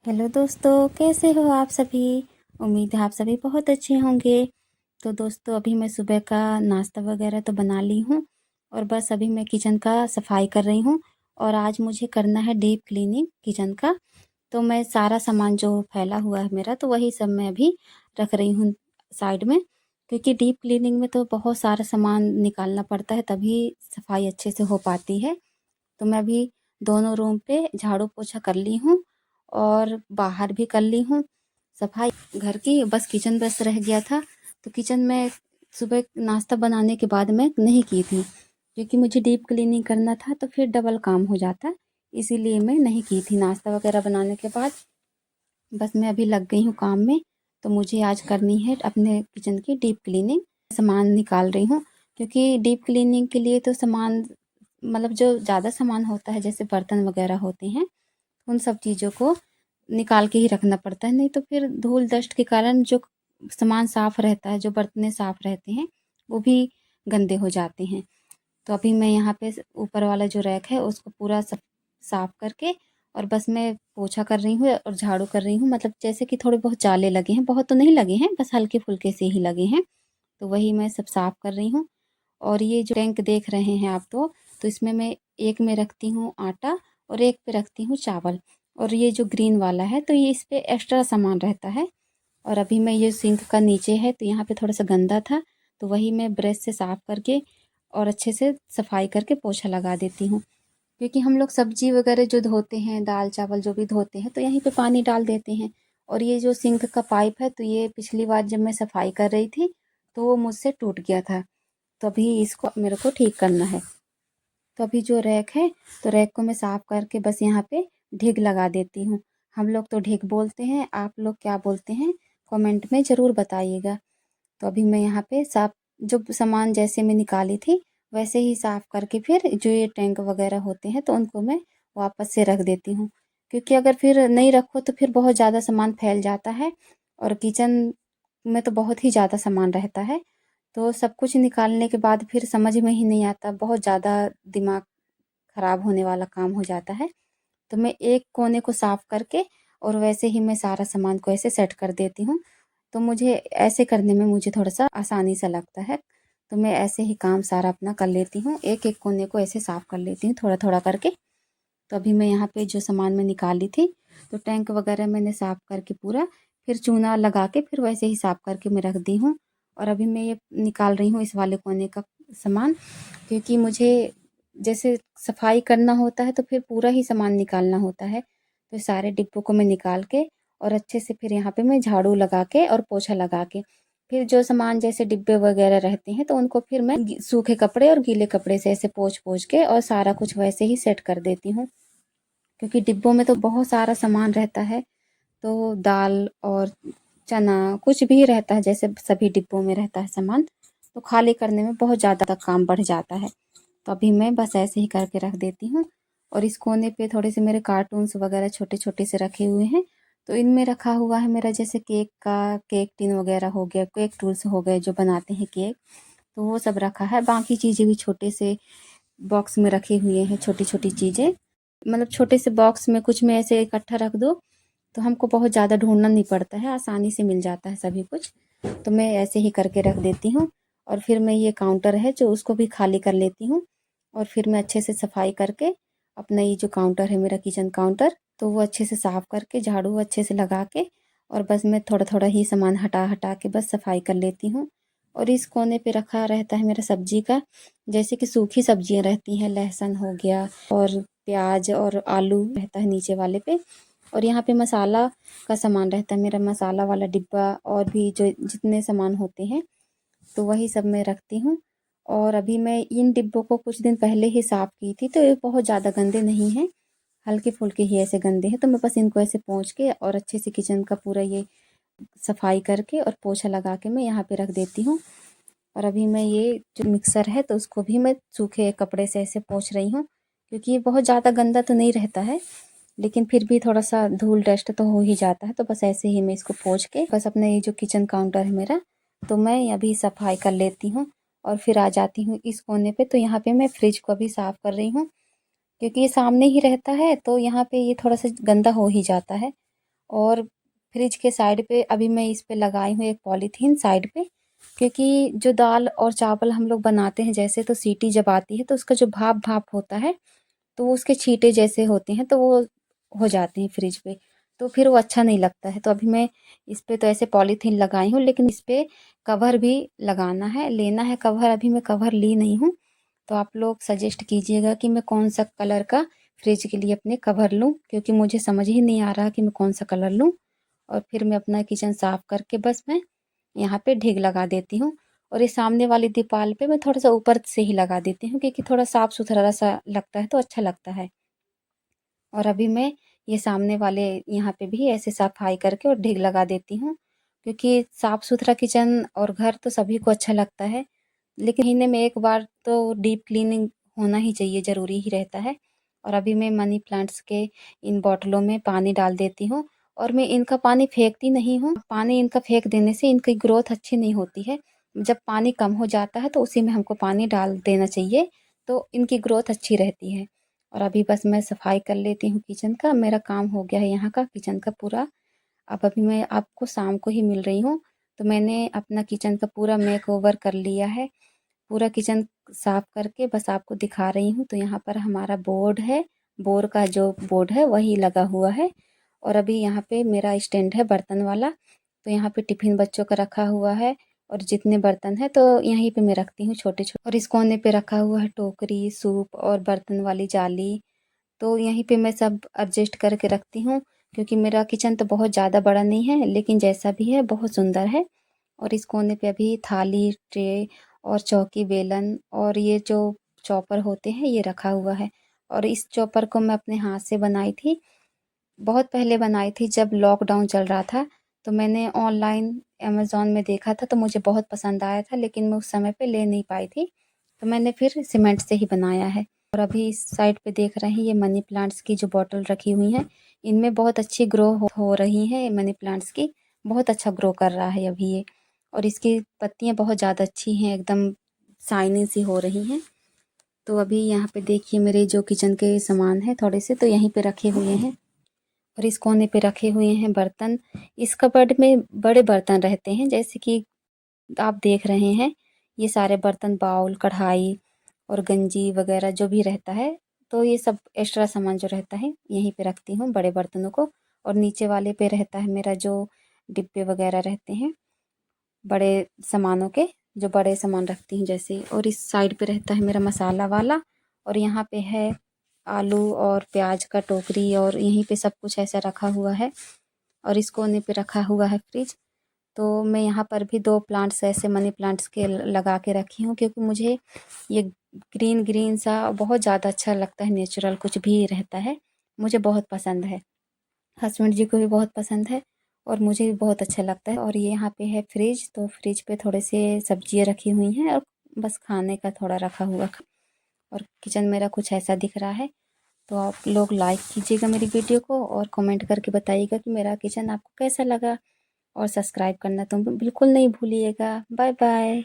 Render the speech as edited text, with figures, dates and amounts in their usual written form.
Hello दोस्तों, कैसे हो आप सभी। उम्मीद है आप सभी बहुत अच्छे होंगे। तो दोस्तों, अभी मैं सुबह का नाश्ता वगैरह तो बना ली हूँ और बस अभी मैं किचन का सफाई कर रही हूँ। और आज मुझे करना है डीप क्लीनिंग किचन का। तो मैं सारा सामान जो फैला हुआ है मेरा, तो वही सब मैं अभी रख रही हूँ साइड में, क्योंकि डीप क्लीनिंग में तो बहुत सारा सामान निकालना पड़ता है, तभी सफाई अच्छे से हो पाती है। तो मैं अभी दोनों रूम पे झाड़ू पोछा कर ली हूँ और बाहर भी कर ली हूँ सफाई घर की। बस किचन बस रह गया था। तो किचन में सुबह नाश्ता बनाने के बाद मैं नहीं की थी, क्योंकि मुझे डीप क्लीनिंग करना था तो फिर डबल काम हो जाता, इसीलिए मैं नहीं की थी नाश्ता वगैरह बनाने के बाद। बस मैं अभी लग गई हूँ काम में। तो मुझे आज करनी है अपने किचन की डीप क्लीनिंग। सामान निकाल रही हूँ, क्योंकि डीप क्लीनिंग के लिए तो सामान, मतलब जो ज़्यादा सामान होता है जैसे बर्तन वगैरह होते हैं, उन सब चीज़ों को निकाल के ही रखना पड़ता है। नहीं तो फिर धूल डस्ट के कारण जो सामान साफ़ रहता है, जो बर्तने साफ़ रहते हैं, वो भी गंदे हो जाते हैं। तो अभी मैं यहाँ पे ऊपर वाला जो रैक है उसको पूरा साफ़ करके और बस मैं पोछा कर रही हूँ और झाड़ू कर रही हूँ। मतलब जैसे कि थोड़े बहुत जाले लगे हैं, बहुत तो नहीं लगे हैं, बस हल्के फुल्के से ही लगे हैं। तो वही मैं सब साफ़ कर रही हूँ। और ये जो टैंक देख रहे हैं आप, तो इसमें मैं एक में रखती हूँ आटा और एक पे रखती हूँ चावल। और ये जो ग्रीन वाला है तो ये इस पे एक्स्ट्रा सामान रहता है। और अभी मैं ये सिंक का नीचे है तो यहाँ पे थोड़ा सा गंदा था, तो वही मैं ब्रश से साफ़ करके और अच्छे से सफाई करके पोछा लगा देती हूँ। क्योंकि हम लोग सब्जी वगैरह जो धोते हैं, दाल चावल जो भी धोते हैं, तो यहीं पे पानी डाल देते हैं। और ये जो सिंक का पाइप है, तो ये पिछली बार जब मैं सफाई कर रही थी तो वो मुझसे टूट गया था। तो अभी इसको मेरे को ठीक करना है। तो अभी जो रैक है, तो रैक को मैं साफ़ करके बस यहाँ पे ढिग लगा देती हूँ। हम लोग तो ढिग बोलते हैं, आप लोग क्या बोलते हैं कमेंट में ज़रूर बताइएगा। तो अभी मैं यहाँ पे साफ, जो सामान जैसे मैं निकाली थी वैसे ही साफ़ करके फिर जो ये टैंक वगैरह होते हैं तो उनको मैं वापस से रख देती हूँ। क्योंकि अगर फिर नहीं रखो तो फिर बहुत ज़्यादा सामान फैल जाता है और किचन में तो बहुत ही ज़्यादा सामान रहता है। तो सब कुछ निकालने के बाद फिर समझ में ही नहीं आता, बहुत ज़्यादा दिमाग ख़राब होने वाला काम हो जाता है। तो मैं एक कोने को साफ़ करके और वैसे ही मैं सारा सामान को ऐसे सेट कर देती हूँ। तो मुझे ऐसे करने में मुझे थोड़ा-सा आसानी सा लगता है। तो मैं ऐसे ही काम सारा अपना कर लेती हूँ, एक-एक कोने को ऐसे साफ़ कर लेती हूँ थोड़ा-थोड़ा करके। तो अभी मैं यहाँ पे जो सामान मैं निकाली थी, तो टैंक वगैरह मैंने साफ़ करके पूरा, फिर चूना लगा के फिर वैसे ही साफ़ करके मैं रख दी हूँ। और अभी मैं ये निकाल रही हूँ इस वाले कोने का सामान, क्योंकि मुझे जैसे सफाई करना होता है तो फिर पूरा ही सामान निकालना होता है। तो सारे डिब्बों को मैं निकाल के और अच्छे से फिर यहाँ पे मैं झाड़ू लगा के और पोछा लगा के, फिर जो सामान जैसे डिब्बे वगैरह रहते हैं तो उनको फिर मैं सूखे कपड़े और गीले कपड़े से ऐसे पोंछ पोंछ के और सारा कुछ वैसे ही सेट कर देती हूँ। क्योंकि डिब्बों में तो बहुत सारा सामान रहता है, तो दाल और चना कुछ भी रहता है, जैसे सभी डिब्बों में रहता है सामान, तो खाली करने में बहुत ज़्यादा काम बढ़ जाता है। तो अभी मैं बस ऐसे ही करके रख देती हूँ। और इस कोने पे थोड़े से मेरे कार्टून्स वगैरह छोटे छोटे से रखे हुए हैं, तो इनमें रखा हुआ है मेरा जैसे केक का केक टिन वगैरह हो गया, केक टूल्स हो गए जो बनाते हैं केक, तो वो सब रखा है। बाकी चीज़ें भी छोटे से बॉक्स में रखे हुए हैं, छोटी छोटी चीज़ें, मतलब छोटे से बॉक्स में कुछ में ऐसे इकट्ठा रख दो तो हमको बहुत ज़्यादा ढूंढना नहीं पड़ता है, आसानी से मिल जाता है सभी कुछ। तो मैं ऐसे ही करके रख देती हूँ। और फिर मैं ये काउंटर है जो उसको भी खाली कर लेती हूँ। और फिर मैं अच्छे से सफाई करके अपना ये जो काउंटर है मेरा किचन काउंटर, तो वो अच्छे से साफ़ करके झाड़ू अच्छे से लगा के और बस मैं थोड़ा थोड़ा ही सामान हटा हटा के बस सफाई कर लेती हूँ। और इस कोने पे रखा रहता है मेरा सब्जी का, जैसे कि सूखी सब्जियां रहती हैं, लहसुन हो गया और प्याज और आलू रहता है नीचे वाले पे। और यहाँ पे मसाला का सामान रहता है, मेरा मसाला वाला डिब्बा और भी जो जितने सामान होते हैं तो वही सब मैं रखती हूँ। और अभी मैं इन डिब्बों को कुछ दिन पहले ही साफ़ की थी, तो ये बहुत ज़्यादा गंदे नहीं हैं, हल्के फुल्के ही ऐसे गंदे हैं। तो मैं बस इनको ऐसे पोंछ के और अच्छे से किचन का पूरा ये सफाई करके और पोछा लगा के मैं यहाँ पे रख देती हूँ। और अभी मैं ये जो मिक्सर है तो उसको भी मैं सूखे कपड़े से ऐसे पोंछ रही हूँ, क्योंकि ये बहुत ज़्यादा गंदा तो नहीं रहता है, लेकिन फिर भी थोड़ा सा धूल डस्ट तो हो ही जाता है। तो बस ऐसे ही मैं इसको पोंछ के बस अपना ये जो किचन काउंटर है मेरा, तो मैं अभी सफाई कर लेती हूँ। और फिर आ जाती हूँ इस कोने पे, तो यहाँ पे मैं फ्रिज को भी साफ़ कर रही हूँ, क्योंकि ये सामने ही रहता है तो यहाँ पे ये थोड़ा सा गंदा हो ही जाता है। और फ्रिज के साइड पे अभी मैं इस पे लगाई हूँ एक पॉलीथीन साइड पे, क्योंकि जो दाल और चावल हम लोग बनाते हैं जैसे, तो सीटी जब आती है तो उसका जो भाप भाप होता है तो वो उसके छींटे जैसे होते हैं, तो वो हो जाते हैं फ्रिज पे, तो फिर वो अच्छा नहीं लगता है। तो अभी मैं इस पे तो ऐसे पॉलीथीन लगाई हूँ, लेकिन इस पे कवर भी लगाना है, लेना है कवर। अभी मैं कवर ली नहीं हूँ, तो आप लोग सजेस्ट कीजिएगा कि मैं कौन सा कलर का फ्रिज के लिए अपने कवर लूँ, क्योंकि मुझे समझ ही नहीं आ रहा कि मैं कौन सा कलर लूँ। और फिर मैं अपना किचन साफ करके बस मैं यहाँ पे ढेग लगा देती हूँ। और ये सामने वाली दीवार पे मैं थोड़ा सा ऊपर से ही लगा देती हूँ, क्योंकि थोड़ा साफ सुथरा सा लगता है तो अच्छा लगता है। और अभी मैं ये सामने वाले यहाँ पे भी ऐसे सफाई करके और ढेग लगा देती हूँ, क्योंकि साफ सुथरा किचन और घर तो सभी को अच्छा लगता है, लेकिन महीने में एक बार तो डीप क्लीनिंग होना ही चाहिए, ज़रूरी ही रहता है। और अभी मैं मनी प्लांट्स के इन बॉटलों में पानी डाल देती हूँ, और मैं इनका पानी फेंकती नहीं हूँ। पानी इनका फेंक देने से इनकी ग्रोथ अच्छी नहीं होती है। जब पानी कम हो जाता है तो उसी में हमको पानी डाल देना चाहिए, तो इनकी ग्रोथ अच्छी रहती है। और अभी बस मैं सफाई कर लेती हूँ किचन का, मेरा काम हो गया है यहाँ का किचन का पूरा। अब अभी मैं आपको शाम को ही मिल रही हूँ, तो मैंने अपना किचन का पूरा मेकओवर कर लिया है, पूरा किचन साफ करके बस आपको दिखा रही हूँ। तो यहाँ पर हमारा बोर्ड है, बोर का जो बोर्ड है वही लगा हुआ है। और अभी यहाँ पे मेरा स्टैंड है बर्तन वाला, तो यहाँ पे टिफ़िन बच्चों का रखा हुआ है, और जितने बर्तन है तो यहीं पे मैं रखती हूँ छोटे छोटे। और इस कोने पे रखा हुआ है टोकरी, सूप और बर्तन वाली जाली, तो यहीं पे मैं सब एडजस्ट करके रखती हूँ, क्योंकि मेरा किचन तो बहुत ज़्यादा बड़ा नहीं है, लेकिन जैसा भी है बहुत सुंदर है। और इस कोने पे अभी थाली, ट्रे और चौकी, बेलन और ये जो चॉपर होते हैं ये रखा हुआ है। और इस चॉपर को मैं अपने हाथ से बनाई थी, बहुत पहले बनाई थी जब लॉकडाउन चल रहा था। तो मैंने ऑनलाइन अमेज़न में देखा था तो मुझे बहुत पसंद आया था, लेकिन मैं उस समय पे ले नहीं पाई थी, तो मैंने फिर सीमेंट से ही बनाया है। और अभी इस साइड पे देख रहे हैं ये मनी प्लांट्स की जो बॉटल रखी हुई हैं, इनमें बहुत अच्छी ग्रो हो रही हैं मनी प्लांट्स की, बहुत अच्छा ग्रो कर रहा है अभी ये। और इसकी पत्तियाँ बहुत ज़्यादा अच्छी हैं, एकदम शाइनी सी हो रही हैं। तो अभी यहाँ पे देखिए मेरे जो किचन के सामान हैं थोड़े से तो यहीं पे रखे हुए हैं, और इस कोने पे रखे हुए हैं बर्तन। इस कबर्ड में बड़े बर्तन रहते हैं, जैसे कि आप देख रहे हैं ये सारे बर्तन, बाउल, कढ़ाई और गंजी वगैरह जो भी रहता है, तो ये सब एक्स्ट्रा सामान जो रहता है यहीं पे रखती हूँ बड़े बर्तनों को। और नीचे वाले पे रहता है मेरा जो डिब्बे वगैरह रहते हैं बड़े सामानों के, जो बड़े सामान रखती हूँ जैसे। और इस साइड पे रहता है मेरा मसाला वाला, और यहाँ पे है आलू और प्याज का टोकरी, और यहीं पे सब कुछ ऐसा रखा हुआ है। और इस कोने पे रखा हुआ है फ्रिज। तो मैं यहाँ पर भी 2 प्लांट्स ऐसे मनी प्लांट्स के लगा के रखी हूँ, क्योंकि मुझे ये ग्रीन ग्रीन सा बहुत ज़्यादा अच्छा लगता है, नेचुरल कुछ भी रहता है, मुझे बहुत पसंद है। हस्बैंड जी को भी बहुत पसंद है, और मुझे भी बहुत अच्छा लगता है। और ये यहाँ पे है फ्रिज, तो फ्रिज पे थोड़े से सब्जियाँ रखी हुई हैं, और बस खाने का थोड़ा रखा हुआ। और किचन मेरा कुछ ऐसा दिख रहा है। तो आप लोग लाइक कीजिएगा मेरी वीडियो को, और कमेंट करके बताइएगा कि मेरा किचन आपको कैसा लगा, और सब्सक्राइब करना तो बिल्कुल नहीं भूलिएगा। Bye bye.